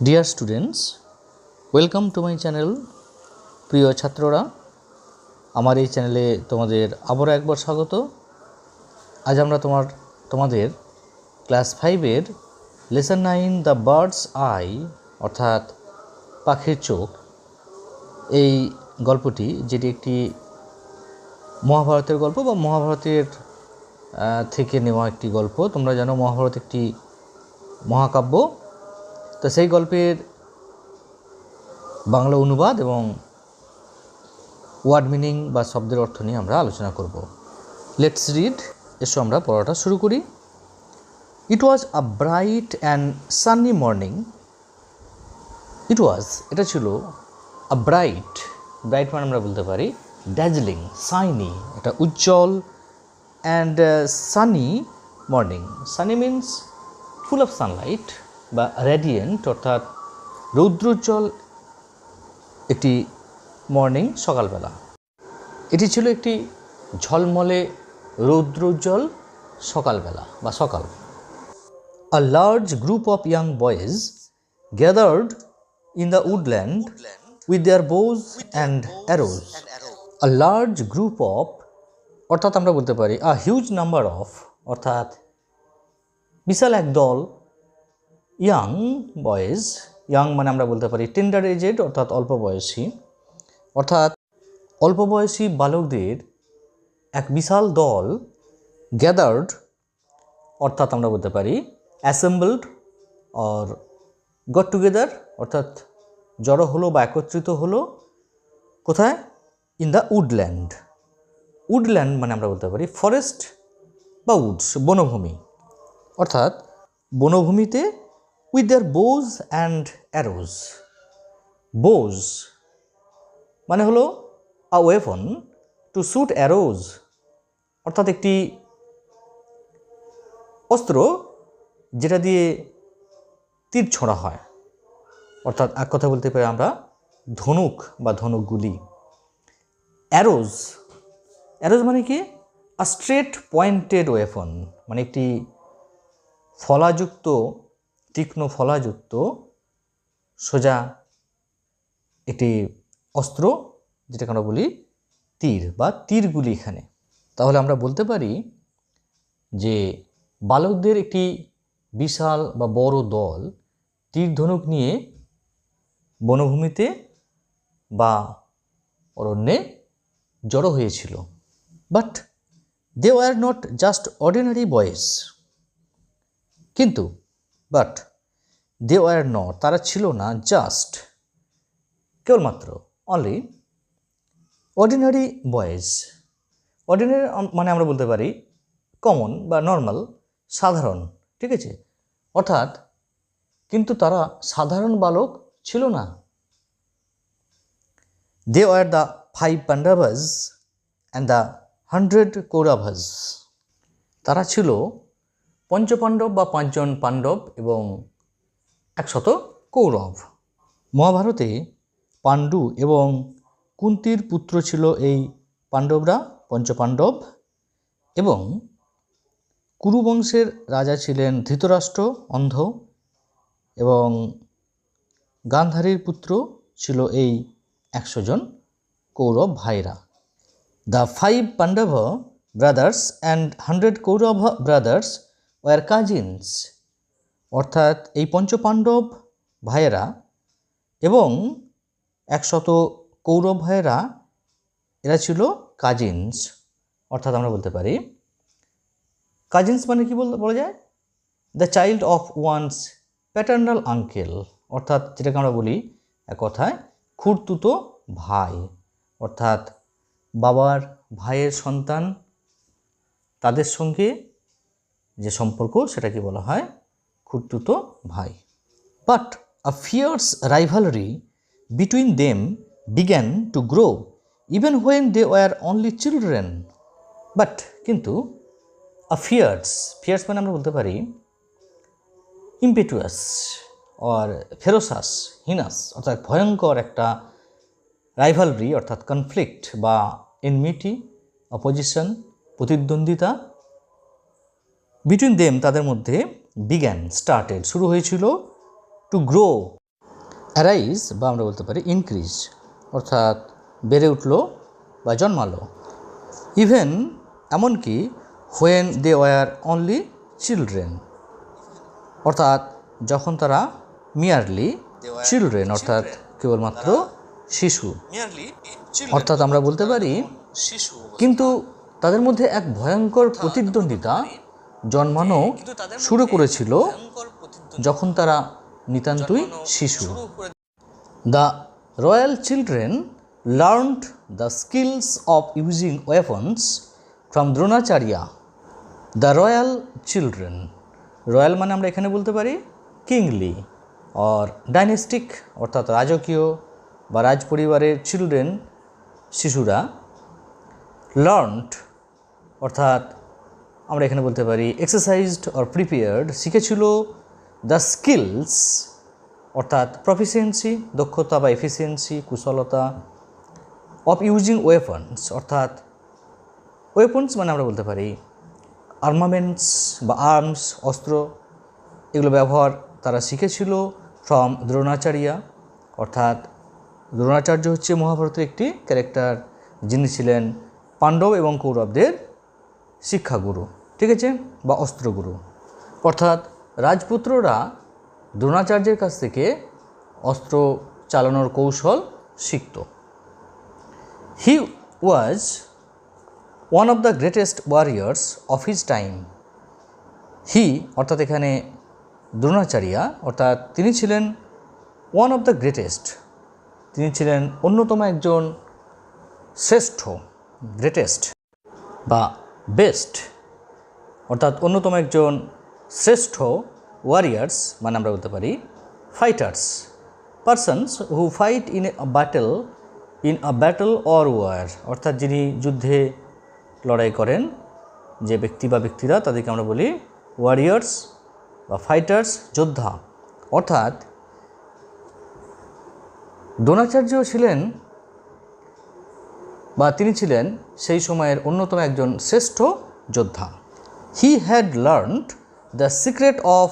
Dear students, welcome to my channel. প্রিয় ছাত্ররা, আমার এই চ্যানেলে তোমাদের আবারও একবার স্বাগত। আজ আমরা তোমাদের ক্লাস 5-এর লেসন 9 দ্য বার্ডস আই অর্থাৎ পাখির চোখ এই গল্পটি, যেটি একটি মহাভারতের গল্প বা মহাভারতের থেকে নেওয়া একটি গল্প। তোমরা জানো মহাভারত একটি মহাকাব্য, তো সেই গল্পের বাংলা অনুবাদ এবং ওয়ার্ড মিনিং বা শব্দের অর্থ নিয়ে আমরা আলোচনা করব। Let's read. এসো আমরা পড়াটা শুরু করি। It was a bright and sunny morning. এটা ছিল আ ব্রাইট মানে আমরা বলতে পারি ড্যাজলিং, সাইনি, এটা উজ্জ্বল, and sunny morning. Sunny means full of sunlight বা রেডিয়েন্ট, অর্থাৎ রৌদ্রোজ্জ্বল একটি মর্নিং, সকালবেলা। এটি ছিল একটি ঝলমলে রৌদ্রোজ্জ্বল সকালবেলা বা সকাল। A large group of young boys gathered in the woodland with their bows and arrows. A large group of অর্থাৎ আমরা বলতে পারি a huge number of, অর্থাৎ বিশাল এক দল ইয়াং বয়েজ। ইয়াং মানে আমরা বলতে পারি টেন্ডার এজেড, অর্থাৎ অল্প বয়সী, অর্থাৎ অল্প বয়সী বালকদের এক বিশাল দল। গ্যাদার্ড অর্থাৎ আমরা বলতে পারি অ্যাসেম্বলড অর গট টুগেদার, অর্থাৎ জড়ো হলো বা একত্রিত হলো। কোথায়? In the woodland. উডল্যান্ড মানে আমরা বলতে পারি ফরেস্ট বা উডস, বনভূমি, অর্থাৎ বনভূমিতে। With their bows and arose. Bows মানে হলো আ ওয়েপন টু শুট অ্যারোজ, অর্থাৎ একটি অস্ত্র যেটা দিয়ে তীর ছোঁড়া হয়, অর্থাৎ এক কথা বলতে পারি আমরা ধনুক বা ধনুকগুলি। অ্যারোজ মানে কি? আ স্ট্রেট পয়েন্টেড ওয়েপন, মানে একটি ফলাযুক্ত, তীক্ষ্ণ ফলাযুক্ত সোজা একটি অস্ত্র, যেটাকে আমরা বলি তীর বা তীরগুলি এখানে। তাহলে আমরা বলতে পারি যে বালকদের একটি বিশাল বা বড় দল তীর ধনুক নিয়ে বনভূমিতে বা অরণ্যে জড়ো হয়েছিল। But they were not just ordinary boys. কিন্তু দে ওয়ার নট, তারা ছিল না জাস্ট, কেবলমাত্র, অনলি অর্ডিনারি বয়েজ। অর্ডিনারি মানে আমরা বলতে পারি কমন বা নর্মাল, সাধারণ, ঠিক আছে? অর্থাৎ কিন্তু তারা সাধারণ বালক ছিল না। They were the 5 Pandavas and the 100 Kauravas. তারা ছিল পঞ্চপাণ্ডব বা 5 জন পাণ্ডব এবং 100 কৌরব। মহাভারতে পাণ্ডু এবং কুন্তির পুত্র ছিল এই পাণ্ডবরা, পঞ্চপাণ্ডব। এবং কুরুবংশের রাজা ছিলেন ধৃতরাষ্ট্র, অন্ধ, এবং গান্ধারীর পুত্র ছিল এই 100 জন কৌরব ভাইরা। The 5 Pandava brothers and 100 Kaurava brothers war cousins. অর্থাৎ এই পঞ্চপাণ্ডব ভাইয়েরা এবং 100 কৌরব ভাইয়েরা, এরা ছিল কাজিনস। অর্থাৎ আমরা বলতে পারি কাজিনস মানে কি বলা যায়? The child of one's paternal uncle, অর্থাৎ যেটাকে আমরা বলি এক কথায় খুড়তুতো ভাই, অর্থাৎ বাবার ভাইয়ের সন্তান, তাদের সঙ্গে যে সম্পর্ক সেটাকে বলা হয় খুড়তুতো ভাই। But a fierce rivalry between them began to grow even when they were only children. But কিন্তু আ ফিয়ার্স মানে আমরা বলতে পারি ইম্পেটুয়াস অর ফেরোসাস, হিনাস, অর্থাৎ ভয়ঙ্কর একটা রাইভালরি, অর্থাৎ কনফ্লিক্ট বা এনমিটি, অপোজিশন, প্রতিদ্বন্দ্বিতা। বিটুইন দেম তাদের মধ্যে, বিগ্যান স্টার্টেড শুরু হয়েছিল, টু গ্রো অ্যারাইজ বা আমরা বলতে পারি ইনক্রিজ, অর্থাৎ বেড়ে উঠলো বা জন্মালো। ইভেন এমনকি when they were only children, অর্থাৎ যখন তারা মিয়ারলি চিলড্রেন অর্থাৎ কেবলমাত্র শিশু, অর্থাৎ আমরা বলতে পারি কিন্তু তাদের মধ্যে এক ভয়ঙ্কর প্রতিদ্বন্দ্বিতা জন্মানো শুরু করেছিল যখন তারা নিতান্তই শিশু। The royal children learned the skills of using weapons from Dronacharya. The royal children, royal মানে আমরা এখানে বলতে পারি কিংলি অর ডাইনেস্টিক, অর্থাৎ রাজকীয় বা রাজ পরিবারের চিলড্রেন শিশুরা, লার্নড অর্থাৎ আমরা এখানে বলতে পারি এক্সারসাইজড অর প্রিপেয়ার্ড, শিখেছিল দ্য স্কিলস অর্থাৎ প্রফিসিয়েন্সি দক্ষতা বা এফিসিয়েন্সি কুশলতা, অফ ইউজিং ওয়েপন্স অর্থাৎ ওয়েপন্স মানে আমরা বলতে পারি আর্মামেন্টস বা আর্মস অস্ত্র, এগুলো ব্যবহার তারা শিখেছিল ফ্রম দ্রোণাচার্য, অর্থাৎ দ্রোণাচার্য হচ্ছে মহাভারতের একটি ক্যারেক্টার, যিনি ছিলেন পাণ্ডব এবং কৌরবদের শিক্ষাগুরু, ঠিক আছে, বা অস্ত্রগুরু। অর্থাৎ রাজপুত্ররা দ্রোণাচার্যের কাছ থেকে অস্ত্র চালানোর কৌশল শিখত। He was one of the greatest warriors of his time. He অর্থাৎ এখানে দ্রোণাচার্য, অর্থাৎ তিনি ছিলেন ওয়ান অফ দ্য গ্রেটেস্ট, তিনি ছিলেন অন্যতম একজন শ্রেষ্ঠ, গ্রেটেস্ট বা বেস্ট অর্থাৎ অন্যতম একজন শ্রেষ্ঠ ওয়ারিয়ার্স মানে আমরা বলতে পারি fighters, persons who fight in a battle or were, অর্থাৎ যিনি যুদ্ধে লড়াই করেন যে ব্যক্তি বা ব্যক্তিরা তাদেরকে আমরা বলি ওয়ারিয়ার্স বা ফাইটার্স, যোদ্ধা। অর্থাৎ দ্রোণাচার্য ছিলেন বা তিনি ছিলেন সেই সময়ের অন্যতম একজন শ্রেষ্ঠ যোদ্ধা। He had learned the secret of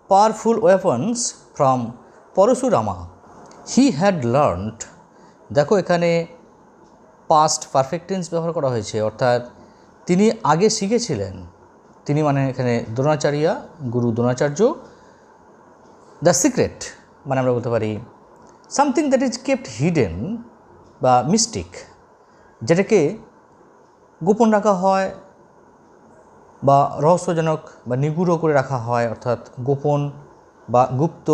powerful weapons from Parashurama. He had learned, দেখো এখানে পাস্ট পারফেক্ট টেন্স ব্যবহার করা হয়েছে, অর্থাৎ তিনি আগে শিখেছিলেন, তিনি মানে এখানে দ্রোণাচার্য, গুরু দ্রোণাচার্য। দ্য সিক্রেট মানে আমরা বলতে পারি something that is kept hidden বা মিস্টিক, যেটাকে গোপন রাখা হয় বা রহস্যজনক বা নিগূঢ় করে রাখা হয়, অর্থাৎ গোপন বা গুপ্ত।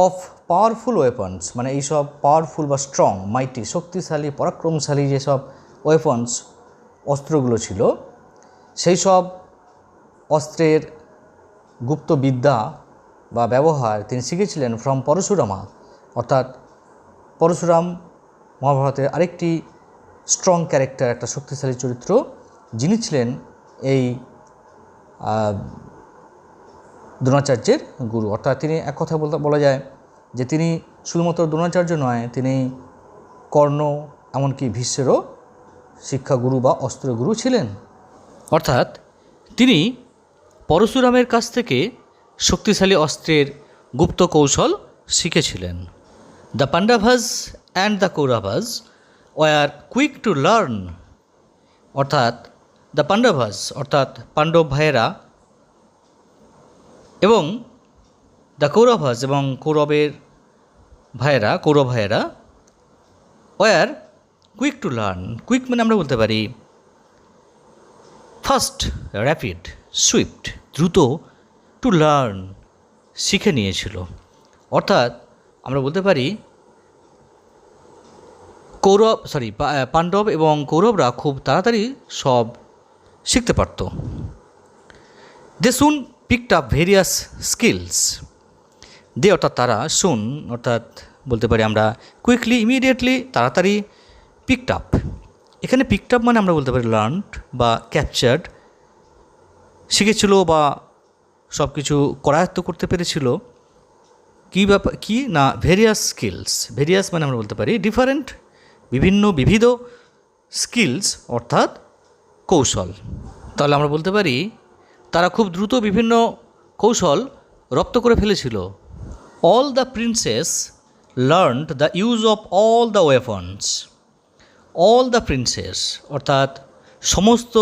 অফ পাওয়ারফুল ওয়েপন্স মানে এইসব পাওয়ারফুল বা স্ট্রং, মাইটি, শক্তিশালী, পরাক্রমশালী যেসব ওয়েপন্স অস্ত্রগুলো ছিল, সেই সব অস্ত্রের গুপ্ত বিদ্যা বা ব্যবহার তিনি শিখেছিলেন ফ্রম পরশুরামা, অর্থাৎ পরশুরাম মহাভারতের আরেকটি স্ট্রং ক্যারেক্টার, একটা শক্তিশালী চরিত্র, যিনি ছিলেন এই দ্রোণাচার্যের গুরু। অর্থাৎ তিনি এক কথা বলা যায় যে তিনি শুধুমাত্র দ্রোণাচার্য নয়, তিনি কর্ণ এমনকি ভীষ্মেরও শিক্ষাগুরু বা অস্ত্রগুরু ছিলেন। অর্থাৎ তিনি পরশুরামের কাছ থেকে শক্তিশালী অস্ত্রের গুপ্ত কৌশল শিখেছিলেন। The Pandavas and the Kauravas were quick to learn, অর্থাৎ দ্য পাণ্ডাভাস অর্থাৎ পাণ্ডব ভাইয়েরা এবং দ্য কৌরভাস এবং কৌরব ভাইয়েরা were quick to learn, quick মানে আমরা বলতে পারি ফাস্ট, র্যাপিড, সুইফট, দ্রুত, টু লার্ন শিখে নিয়েছিল। অর্থাৎ আমরা বলতে পারি পাণ্ডব এবং কৌরবরা খুব তাড়াতাড়ি সব শিখতে পারত। দে সুন পিকড আপ ভেরিয়াস স্কিলস। দে অর্থাৎ তারা, সুন অর্থাৎ বলতে পারি আমরা কুইকলি, ইমিডিয়েটলি, তাড়াতাড়ি, পিকড আপ, এখানে পিকড আপ মানে আমরা বলতে পারি লার্নড বা ক্যাপচার্ড, শিখেছিল বা সব কিছু করায়ত্ত করতে পেরেছিল। কী না ভেরিয়াস স্কিলস, ভেরিয়াস মানে আমরা বলতে পারি ডিফারেন্ট, বিবিধ স্কিলস অর্থাৎ কৌশল। তাহলে আমরা বলতে পারি তারা খুব দ্রুত বিভিন্ন কৌশল রপ্ত করে ফেলেছিল। all the princes learned the use of all the weapons. all the princes অর্থাৎ সমস্ত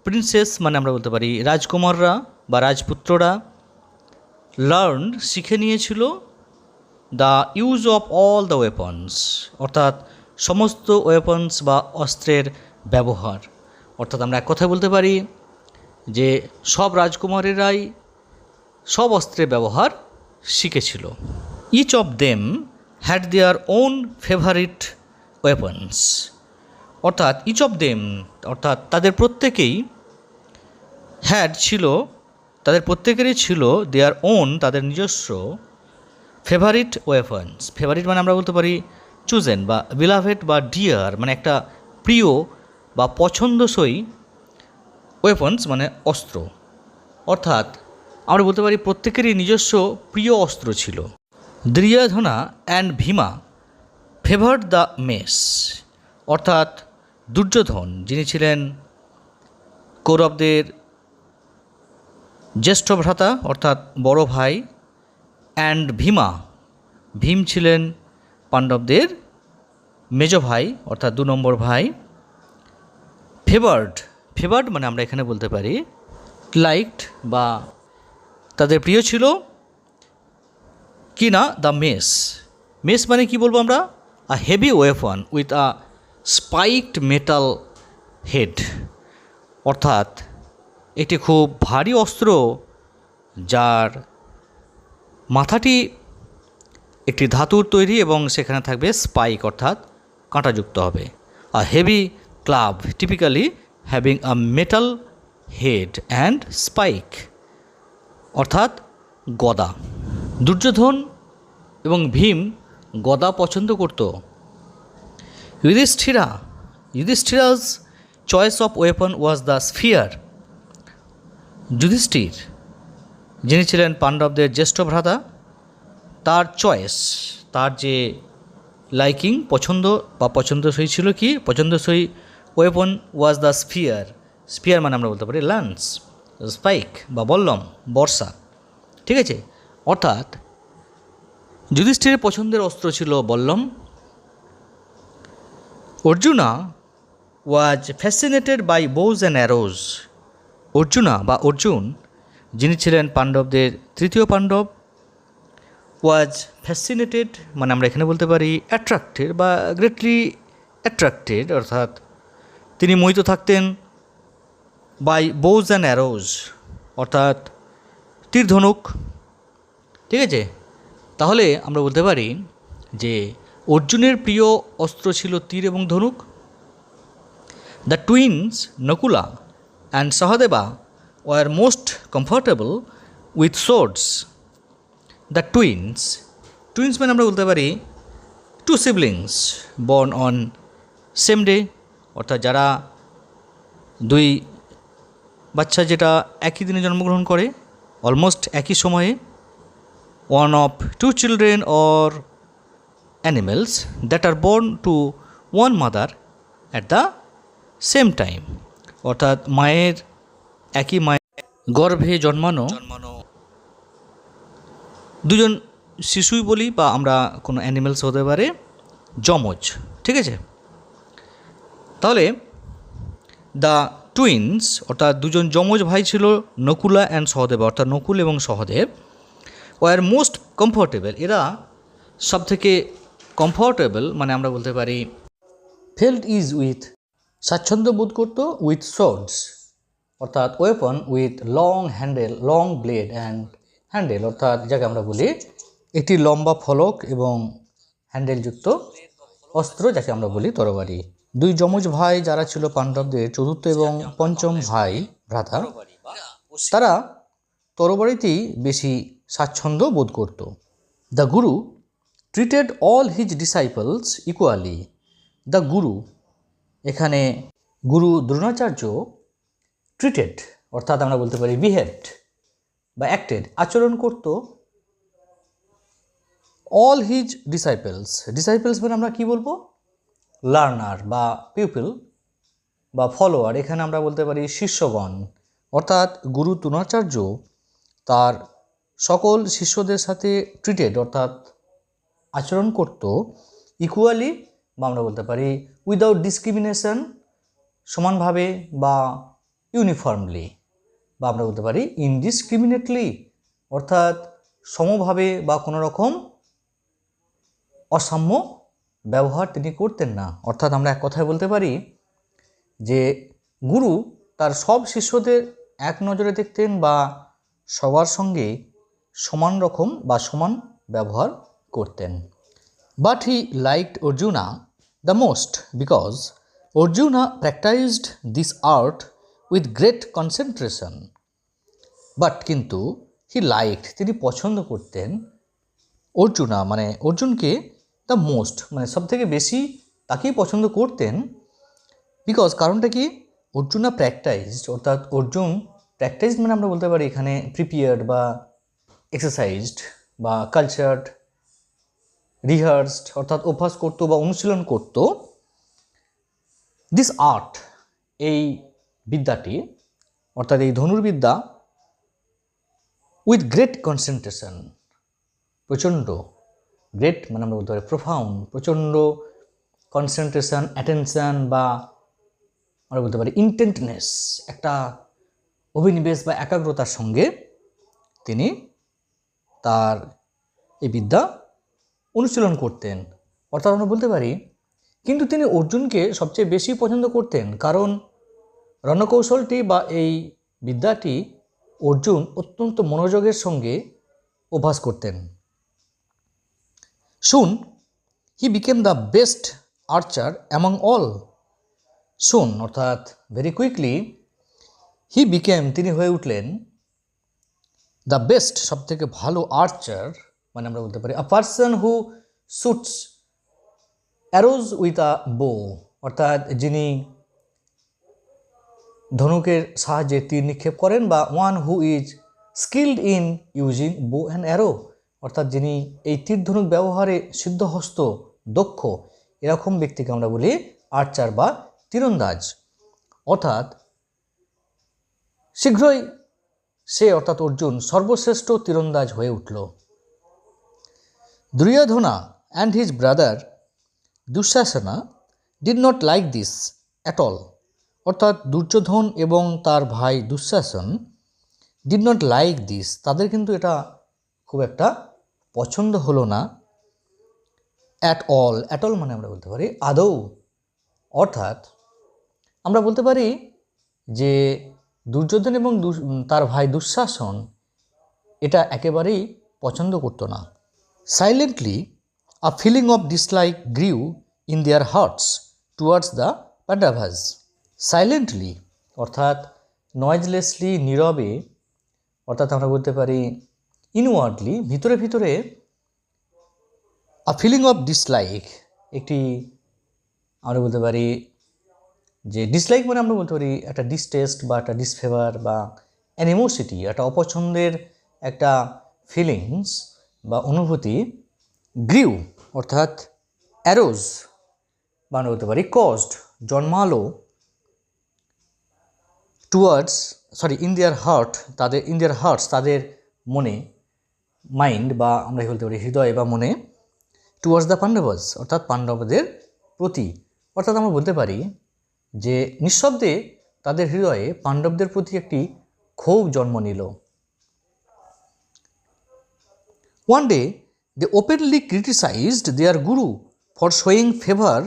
প্রিন্সেস মানে আমরা বলতে পারি রাজকুমাররা বা রাজপুত্ররা লার্ন শিখে নিয়েছিল the use of all the weapons অর্থাৎ সমস্ত ওয়েপন্স বা অস্ত্রের ব্যবহার। অর্থাৎ আমরা এক কথায় বলতে পারি যে সব রাজকুমারেরাই সব অস্ত্রের ব্যবহার শিখেছিল। Each of them had their own favourite weapons অর্থাৎ ইচ অফ দেম অর্থাৎ তাদের প্রত্যেকেই হ্যাড ছিল তাদের প্রত্যেকেরই ছিল দেয়ার ওন তাদের নিজস্ব ফেভারিট ওয়েপন্স। ফেভারিট মানে আমরা বলতে পারি চুজেন বা বিলাভেট বা ডিয়ার মানে একটা প্রিয় বা পছন্দসই ওয়েপন্স মানে অস্ত্র। অর্থাৎ আমরা বলতে পারি প্রত্যেকেরই নিজস্ব প্রিয় অস্ত্র ছিল। Duryodhana and Bhima favoured the mace অর্থাৎ দুর্যোধন যিনি ছিলেন কৌরবদের জ্যেষ্ঠ ভ্রাতা অর্থাৎ বড় ভাই, অ্যান্ড ভীমা ভীম ছিলেন পাণ্ডবদের মেজ ভাই অর্থাৎ 2 নম্বর ভাই। ফেভার্ড মানে আমরা এখানে বলতে পারি লাইকড বা তাদের প্রিয় ছিল কি না দ্য মেস মানে কি বলবো আমরা a heavy weapon with a spiked metal head অর্থাৎ একটি খুব ভারী অস্ত্র যার মাথাটি একটি ধাতুর তৈরি এবং সেখানে থাকবে স্পাইক অর্থাৎ কাঁটাযুক্ত হবে। A heavy club typically having a metal head and spike অর্থাৎ গদা। দুর্যোধন এবং ভীম গদা পছন্দ করত। Yudhishthira's choice of weapon was the spear. Yudhishthir যিনি ছিলেন পাণ্ডবদের জ্যেষ্ঠ ভ্রাতা তার চয়েস তার যে লাইকিং পছন্দ বা পছন্দসই ছিল কি পছন্দসই ওয়েপন ওয়াজ দ্য স্পিয়ার মানে আমরা বলতে পারি লান্স, স্পাইক বা বল্লম বর্ষা। ঠিক আছে, অর্থাৎ যুধিষ্ঠিরের পছন্দের অস্ত্র ছিল বল্লম। Arjuna was fascinated by bows and arrows. Arjuna বা অর্জুন যিনি ছিলেন পাণ্ডবদের তৃতীয় পাণ্ডব ওয়াজ ফ্যাসিনেটেড মানে আমরা এখানে বলতে পারি অ্যাট্রাক্টেড বা গ্রেটলি অ্যাট্রাক্টেড অর্থাৎ তিনি মোহিত থাকতেন বাই বোজ অ্যান্ড অ্যারোজ অর্থাৎ তীর ধনুক। ঠিক আছে, তাহলে আমরা বলতে পারি যে অর্জুনের প্রিয় অস্ত্র ছিল তীর এবং ধনুক। The twins Nakula and Sahadeva were most comfortable with swords. The twins মানে আমরা বলতে পারি two siblings born on same day অর্থাৎ যারা দুই বাচ্চা যেটা একই দিনে জন্মগ্রহণ করে অলমোস্ট একই সময়ে। One of two children or animals that are born to one mother at the same time অর্থাৎ একই মায়ের গর্ভে জন্মানো দুজন শিশুই বলি বা আমরা কোনো অ্যানিমেলস হতে পারে যমজ। ঠিক আছে, তাহলে দ্য টুইন্স অর্থাৎ দুজন যমজ ভাই ছিল নকুলা অ্যান্ড সহদেব অর্থাৎ নকুল এবং সহদেব। ওয়ার মোস্ট কমফোর্টেবল এরা সবথেকে কমফোর্টেবল মানে আমরা বলতে পারি ফেল্ট ইজ উইথ স্বাচ্ছন্দ্য বোধ করতো উইথ সোর্ডস অর্থাৎ weapon with long handle long blade and handle অর্থাৎ যাকে আমরা বলি একটি লম্বা ফলক এবং হ্যান্ডেলযুক্ত অস্ত্র যাকে আমরা বলি তরবারি। দুই যমজ ভাই যারা ছিল পাণ্ডবদের চতুর্থ এবং পঞ্চম ভাই ভ্রাতা তারা তরবারিতেই বেশি স্বাচ্ছন্দ্য বোধ করত। The Guru treated all his disciples equally. The গুরু এখানে গুরু দ্রোণাচার্য ট্রিটেড অর্থাৎ আমরা বলতে পারি বিহেভড বা অ্যাক্টেড আচরণ করত অল হিজ ডিসাইপলস মানে আমরা কি বলবো লার্নার বা পিপল বা ফলোয়ার এখানে আমরা বলতে পারি শিষ্যগণ অর্থাৎ গুরু দ্রোণাচার্য তার সকল শিষ্যদের সাথে ট্রিটেড অর্থাৎ আচরণ করত ইকুয়ালি বা আমরা বলতে পারি উইদাউট ডিসক্রিমিনেশন, সমানভাবে বা ইউনিফর্মলি, বা আমরা বলতে পারি ইনডিসক্রিমিনেটলি অর্থাৎ সমভাবে বা কোনো রকম অসাম্য ব্যবহার তিনি করতেন না। অর্থাৎ আমরা এক কথায় বলতে পারি যে গুরু তার সব শিষ্যদের এক নজরে দেখতেন বা সবার সঙ্গে সমান রকম বা সমান ব্যবহার করতেন। But he liked Arjuna the most because Arjuna practised this art with great concentration. But কিন্তু হি লাইকড তিনি পছন্দ করতেন অর্জুনা মানে অর্জুনকে দ্য মোস্ট মানে সব থেকে বেশি তাকেই পছন্দ করতেন। বিকজ কারণটা কি, অর্জুনা প্র্যাকটাইজড অর্থাৎ অর্জুন প্র্যাকটাইজড মানে আমরা বলতে পারি এখানে প্রিপেয়ার্ড বা এক্সারসাইজড বা কালচার্ড, রিহার্সড অর্থাৎ অভ্যাস করতো বা অনুশীলন করত দিস আর্ট এই বিদ্যাটি অর্থাৎ এই ধনুর্বিদ্যা উইথ গ্রেট কনসেন্ট্রেশন প্রচণ্ড, গ্রেট মানে আমরা বলতে পারি প্রোফাউন্ড, প্রচণ্ড কনসেন্ট্রেশন, অ্যাটেনশন বা আমরা বলতে পারি ইন্টেন্টনেস, একটা অভিনিবেশ বা একাগ্রতার সঙ্গে তিনি তার এই বিদ্যা অনুশীলন করতেন। অর্থাৎ আমরা বলতে পারি কিন্তু তিনি অর্জুনকে সবচেয়ে বেশি পছন্দ করতেন কারণ রণকৌশলটি বা এই বিদ্যাটি অর্জুন অত্যন্ত মনোযোগের সঙ্গে অভ্যাস করতেন। Soon he became the best archer among all. Soon অর্থাৎ very quickly he became তিনি হয়ে উঠলেন the best সবথেকে ভালো আর্চার মানে আমরা বলতে পারি a person who shoots arrows with a bow অর্থাৎ যিনি ধনুকের সাহায্যে তীর নিক্ষেপ করেন বা one who is skilled in using bow and arrow অর্থাৎ যিনি এই তীর ধনুক ব্যবহারে সিদ্ধহস্ত দক্ষ, এরকম ব্যক্তিকে আমরা বলি আর্চার বা তীরন্দাজ। অর্থাৎ শীঘ্রই সে অর্থাৎ অর্জুন সর্বশ্রেষ্ঠ তীরন্দাজ হয়ে উঠল। Duryodhana and his brother Dushasana did not like this at all অর্থাৎ দুর্যোধন এবং তার ভাই Dushasan did not like this তাদের কিন্তু এটা খুব একটা পছন্দ হলো না। অ্যাট অল মানে আমরা বলতে পারি আদৌ, অর্থাৎ আমরা বলতে পারি যে দুর্যোধন এবং তার ভাই দুঃশাসন এটা একেবারেই পছন্দ করতো না। Silently a feeling of dislike grew in their hearts towards the Pandavas. Silently অর্থাৎ নয়েজলেসলি, নীরবে, অর্থাৎ আমরা বলতে পারি ইনওয়ার্ডলি, ভিতরে ভিতরে আ ফিলিং অফ ডিসলাইক একটি আমরা বলতে পারি যে ডিসলাইক মানে আমরা বলতে পারি একটা ডিসটেস্ট বা একটা ডিসফেভার বা অ্যানিমোসিটি, একটা অপছন্দের একটা ফিলিংস বা অনুভূতি। গ্রিউ অর্থাৎ অ্যারোজ বা আমরা বলতে পারি কজড জন্মালো টুয়ার্ডস ইন দেয়ার হার্টস তাদের মনে, মাইন্ড বা আমরা বলতে পারি হৃদয় বা মনে, টুয়ার্ডস দ্য পাণ্ডবাস অর্থাৎ পাণ্ডবদের প্রতি। অর্থাৎ আমরা বলতে পারি যে নিঃশব্দে তাদের হৃদয়ে পাণ্ডবদের প্রতি একটি ক্ষোভ জন্ম নিল। One day they openly criticised their guru for showing favour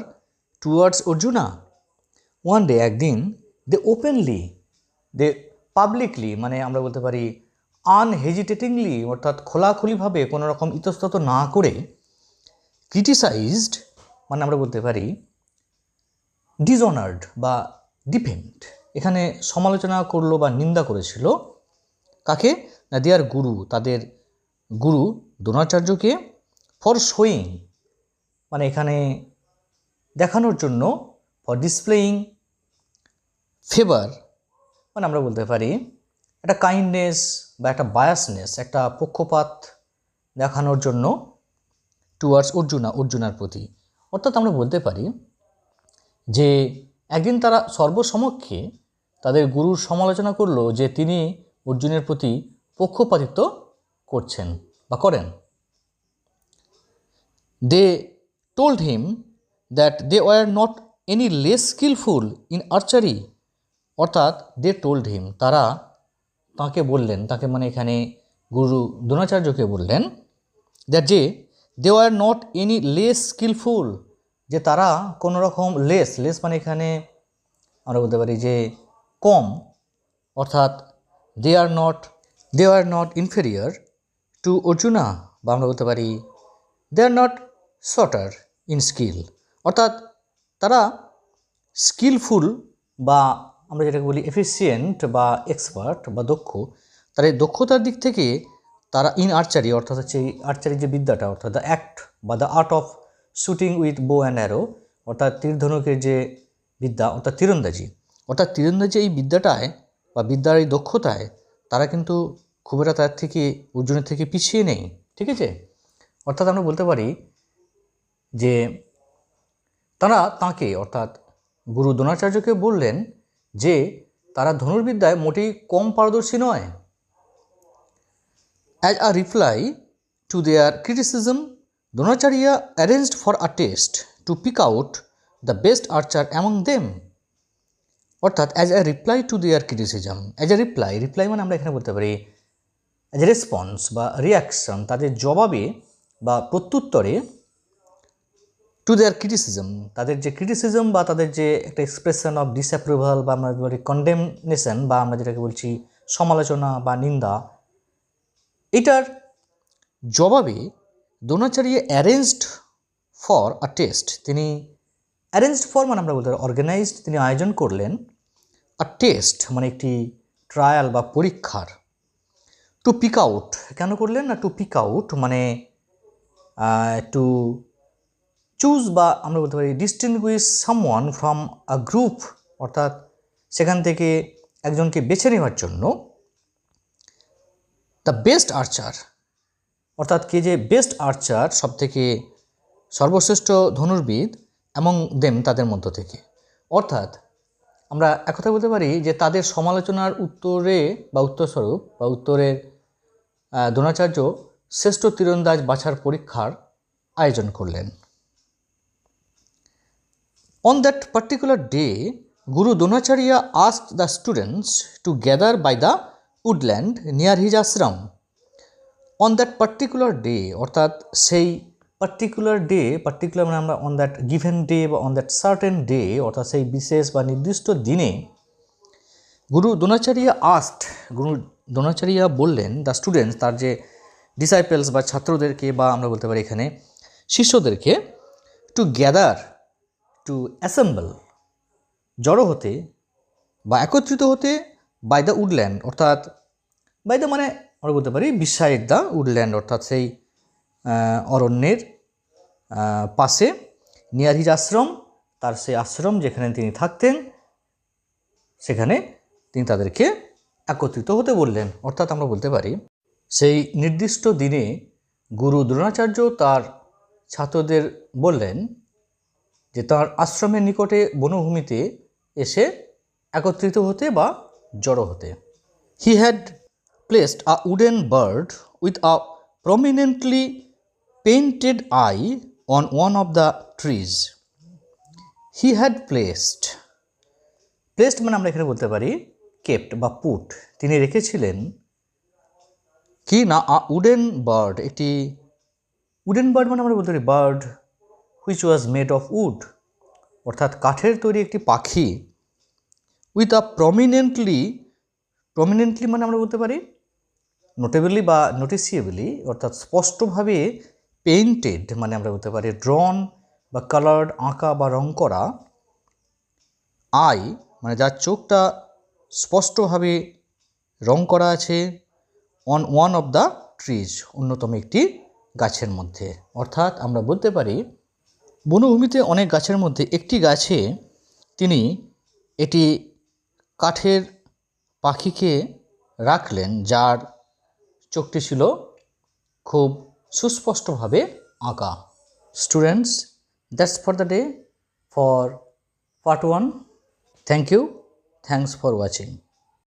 towards Arjuna. One day একদিন দে ওপেনলি, দে পাবলিকলি মানে আমরা বলতে পারি আনহেজিটেটিংলি অর্থাৎ খোলাখুলিভাবে কোনো রকম ইতস্তত না করে, ক্রিটিসাইজড মানে আমরা বলতে পারি ডিসঅনার্ড বা ডিফেন্ড, এখানে সমালোচনা করলো বা নিন্দা করেছিল কাকে না দেয়ার গুরু তাদের গুরু দ্রোণাচার্যকে, ফর শোয়িং মানে এখানে দেখানোর জন্য, ফর ডিসপ্লেইং ফেভার মানে আমরা বলতে পারি একটা কাইন্ডনেস বা একটা বায়াসনেস, একটা পক্ষপাত দেখানোর জন্য টুয়ার্ডস অর্জুনার প্রতি। অর্থাৎ আমরা বলতে পারি যে একদিন তারা সর্বসমক্ষে তাদের গুরুর সমালোচনা করলো যে তিনি অর্জুনের প্রতি পক্ষপাতিত্ব করছেন বা করেন। They told him that they were not any less skillful in archery, অর্থাৎ দে টোল্ড হিম, তারা তাকে বললেন, তাকে মানে এখানে গুরু দ্রোণাচার্যকে বললেন দ্যাট যে they were not any less skilful, যে তারা কোনো রকম লেস মানে এখানে আমরা বলতে পারি যে কম, অর্থাৎ they are not inferior to Arjuna, বা আমরা বলতে পারি they are not shorter in skill, অর্থাৎ তারা স্কিলফুল বা আমরা যেটাকে বলি এফিসিয়েন্ট বা এক্সপার্ট বা দক্ষ, তার এই দক্ষতার দিক থেকে তারা ইন আর্চারি, অর্থাৎ হচ্ছে এই আর্চারি যে বিদ্যাটা, অর্থাৎ দ্য অ্যাক্ট বা the art of shooting with বো অ্যান্ড অ্যারো, অর্থাৎ তীর ধনুকের যে বিদ্যা, অর্থাৎ তীরন্দাজি, এই বিদ্যাটায় বা বিদ্যার এই দক্ষতায় তারা কিন্তু খুব একটা তার থেকে অর্জুনের থেকে পিছিয়ে নেই। ঠিক আছে, অর্থাৎ আমরা বলতে পারি যে তারা তাঁকে অর্থাৎ গুরু দ্রোণাচার্যকে বললেন যে তারা ধনুর্বিদ্যায় মোটেই কম পারদর্শী নয়। As a reply to their criticism, Dronacharya arranged for a test to pick out the best archer among them, অর্থাৎ as a reply to their criticism, as a reply মানে আমরা এখানে বলতে পারি অ্যাজ এ রেসপন্স বা রিয়াকশন, তাদের জবাবে বা প্রত্যুত্তরে, টু দেয়ার ক্রিটিসিজম, তাদের যে ক্রিটিসিজম বা তাদের যে একটা এক্সপ্রেশন অফ ডিসঅ্যাপ্রুভাল বা আমরা বলি কন্ডেমনেশন বা আমরা যেটাকে বলছি সমালোচনা বা নিন্দা, এটার জবাবে Dronacharya arranged for a test, তিনি অ্যারেঞ্জড ফর মানে আমরা বলতে পারি অর্গানাইজড, তিনি আয়োজন করলেন আ টেস্ট মানে একটি ট্রায়াল বা পরীক্ষার, টু পিক আউট, কেন করলেন না, টু পিক আউট মানে টু চুজ বা আমরা বলতে পারি distinguished someone from a group, অর্থাৎ সেখান থেকে একজনকে বেছে নেওয়ার জন্য, দ্য বেস্ট আর্চার, অর্থাৎ কে যে বেস্ট আর্চার, সব থেকে সর্বশ্রেষ্ঠ ধনুর্বিদ, এবং দেম তাদের মধ্য থেকে, অর্থাৎ আমরা একথা বলতে পারি যে তাদের সমালোচনার উত্তরে বা উত্তরস্বরূপ বা উত্তরের দ্রোণাচার্য শ্রেষ্ঠ তীরন্দাজ বাছার পরীক্ষার আয়োজন করলেন। On that particular day, Guru Dronacharya asked the students to gather by the woodland near his ashram. On that particular day, অর্থাৎ সেই পার্টিকুলার মানে আমরা অন দ্যাট গিভেন ডে বা অন দ্যাট সার্টেন ডে, অর্থাৎ সেই বিশেষ বা নির্দিষ্ট দিনে গুরু দ্রোণাচার্য বললেন দ্য স্টুডেন্টস, তার যে ডিসাইপেলস বা ছাত্রদেরকে বা আমরা বলতে পারি এখানে শিষ্যদেরকে, টু গ্যাদার, টু অ্যাসেম্বল জড়ো হতে বা একত্রিত হতে, বাই দ্য উডল্যান্ড, অর্থাৎ বাই দ্য মানে আমরা বলতে পারি বিসাইড দ্য উডল্যান্ড, অর্থাৎ সেই অরণ্যের পাশে, নিয়ার হিজ আশ্রম, তার সেই আশ্রম যেখানে তিনি থাকতেন, সেখানে তিনি তাদেরকে একত্রিত হতে বললেন। অর্থাৎ আমরা বলতে পারি সেই নির্দিষ্ট দিনে গুরু দ্রোণাচার্য তার ছাত্রদের বললেন যে তার আশ্রমের নিকটে বনভূমিতে এসে একত্রিত হতে বা জড়ো হতে। He had placed a wooden bird with a prominently painted I on one of the trees. He had placed মানে আমরা এখানে বলতে পারি কেপ্ট বা পুট, তিনি রেখেছিলেন কি না উডেন বার্ড, একটি উডেন বার্ড মানে আমরা বলতে পারি bird which was made of wood, অর্থাৎ কাঠের তৈরি একটি পাখি, উইথ আ প্রমিনেন্টলি মানে আমরা বলতে পারি নোটেবলি বা নোটিসিয়েবলি, অর্থাৎ স্পষ্টভাবে পেইন্টেড মানে আমরা বলতে পারি ড্রন বা কালার্ড, আঁকা বা রং করা, আই মানে যার চোখটা স্পষ্টভাবে রং করা আছে, on one of the trees অন্যতম একটি গাছের মধ্যে। অর্থাৎ আমরা বলতে পারি বনভূমিতে অনেক গাছের মধ্যে একটি গাছে তিনি এটি কাঠের পাখিকে রাখলেন, যার চোখটি ছিল খুব সুস্পষ্টভাবে আঁকা। Students, that's for the day for part 1. Thank you, thanks for watching.